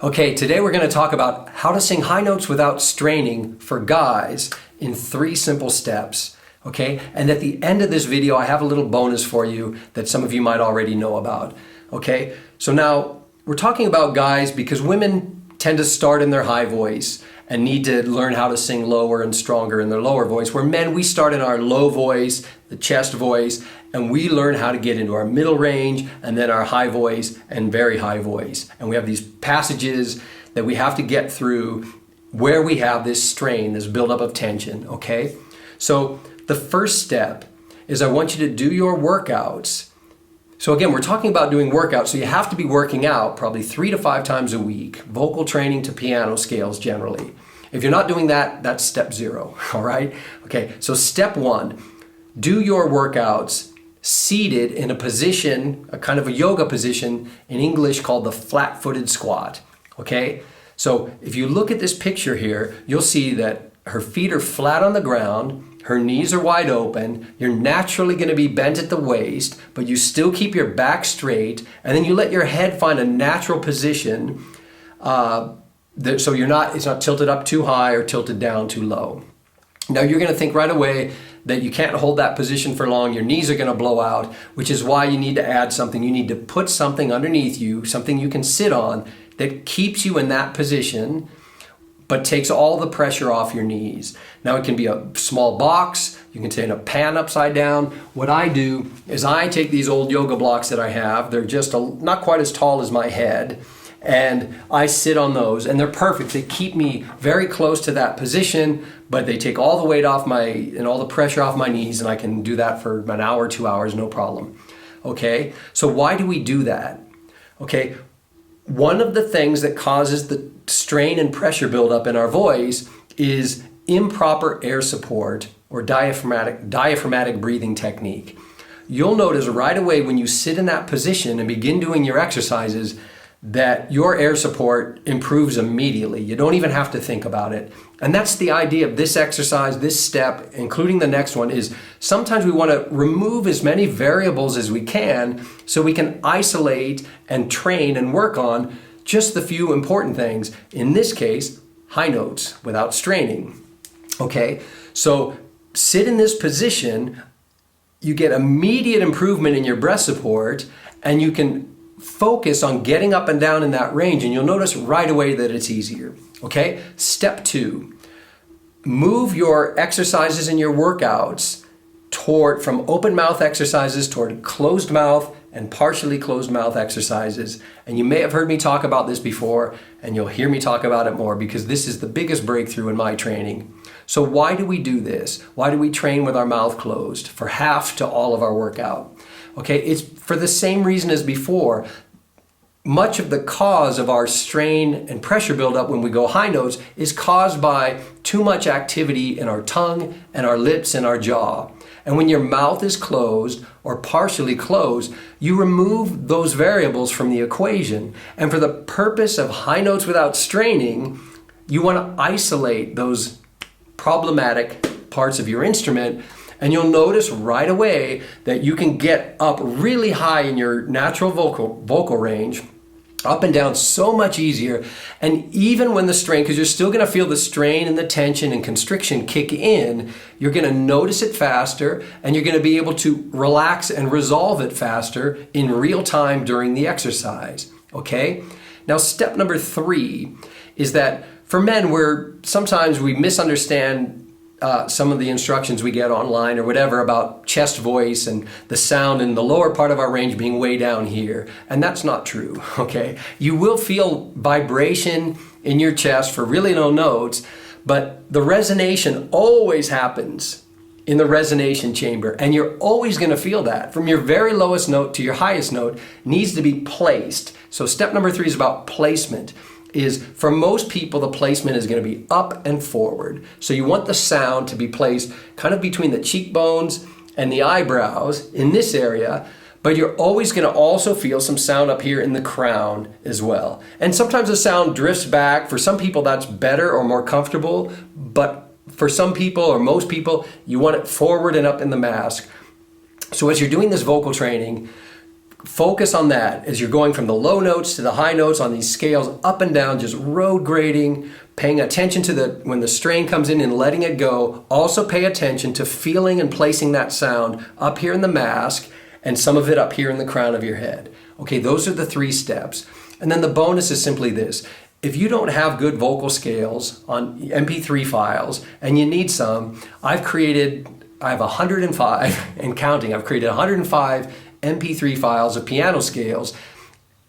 Okay, today we're going to talk about how to sing high notes without straining for guys in 3 simple steps. Okay, and at the end of this video, I have a little bonus for you that some of you might already know about. Okay, so now we're talking about guys because women tend to start in their high voice and need to learn how to sing lower and stronger in their lower voice, where men, we start in our low voice, the chest voice, and we learn how to get into our middle range and then our high voice and very high voice. And we have these passages that we have to get through where we have this strain, this buildup of tension, okay? So the first step is I want you to do your workouts. So again, we're talking about doing workouts, so you have to be working out probably 3 to 5 times a week, vocal training to piano scales generally. If you're not doing that, that's step 0, all right? Okay, so step 1, do your workouts seated in a position, a kind of a yoga position in English called the flat-footed squat, okay? So if you look at this picture here, you'll see that her feet are flat on the ground, her knees are wide open, you're naturally going to be bent at the waist, but you still keep your back straight, and then you let your head find a natural position so it's not tilted up too high or tilted down too low. Now you're going to think right away that you can't hold that position for long, your knees are going to blow out, which is why you need to add something. You need to put something underneath you, something you can sit on that keeps you in that position but takes all the pressure off your knees. Now it can be a small box, you can take a pan upside down. What I do is I take these old yoga blocks that I have, they're just not quite as tall as my head, and I sit on those, and they're perfect. They keep me very close to that position, but they take all the weight off and all the pressure off my knees, and I can do that for an hour, 2 hours, no problem. Okay, so why do we do that? Okay, one of the things that causes the strain and pressure buildup in our voice is improper air support or diaphragmatic breathing technique. You'll notice right away when you sit in that position and begin doing your exercises that your air support improves immediately. You don't even have to think about it. And that's the idea of this exercise, this step, including the next one, is sometimes we want to remove as many variables as we can so we can isolate and train and work on just the few important things. In this case, high notes without straining. Okay, so sit in this position, you get immediate improvement in your breath support, and you can focus on getting up and down in that range, and you'll notice right away that it's easier. Okay, step 2, move your exercises and your workouts from open mouth exercises toward closed mouth and partially closed mouth exercises. And you may have heard me talk about this before, and you'll hear me talk about it more because this is the biggest breakthrough in my training. So why do we do this? Why do we train with our mouth closed for half to all of our workout? Okay, it's for the same reason as before. Much of the cause of our strain and pressure buildup when we go high notes is caused by too much activity in our tongue and our lips and our jaw. And when your mouth is closed or partially closed, you remove those variables from the equation. And for the purpose of high notes without straining, you want to isolate those problematic parts of your instrument. And you'll notice right away that you can get up really high in your natural vocal range, up and down so much easier. And even when the strain, because you're still going to feel the strain and the tension and constriction kick in, you're going to notice it faster, and you're going to be able to relax and resolve it faster in real time during the exercise. Okay? Now, step number 3 is that for men, sometimes we misunderstand some of the instructions we get online or whatever about chest voice and the sound in the lower part of our range being way down here. And that's not true, okay? You will feel vibration in your chest for really low notes, but the resonation always happens in the resonation chamber, and you're always going to feel that. From your very lowest note to your highest note needs to be placed. So step number 3 is about placement. For most people, the placement is going to be up and forward. So you want the sound to be placed kind of between the cheekbones and the eyebrows in this area, but you're always going to also feel some sound up here in the crown as well. And sometimes the sound drifts back. For some people, that's better or more comfortable, but for some people or most people, you want it forward and up in the mask. So as you're doing this vocal training, focus on that as you're going from the low notes to the high notes on these scales, up and down, just road grading, paying attention to when the strain comes in and letting it go. Also pay attention to feeling and placing that sound up here in the mask and some of it up here in the crown of your head. Okay, those are the 3 steps. And then the bonus is simply this. If you don't have good vocal scales on MP3 files and you need some, I have 105 and counting. I've created 105 MP3 files of piano scales,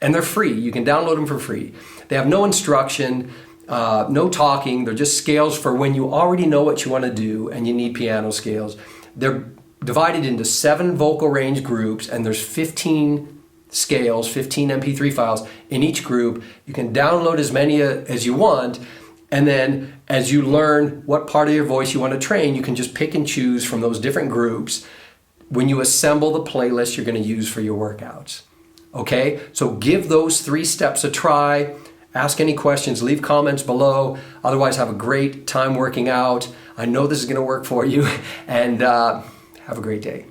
and they're free. You can download them for free. They have no instruction, no talking. They're just scales for when you already know what you want to do and you need piano scales. They're divided into 7 vocal range groups, and there's 15 scales, 15 MP3 files in each group. You can download as many as you want, and then as you learn what part of your voice you want to train, you can just pick and choose from those different groups when you assemble the playlist you're going to use for your workouts. Okay, so give those 3 steps a try. Ask any questions, leave comments below. Otherwise, have a great time working out. I know this is going to work for you, and have a great day.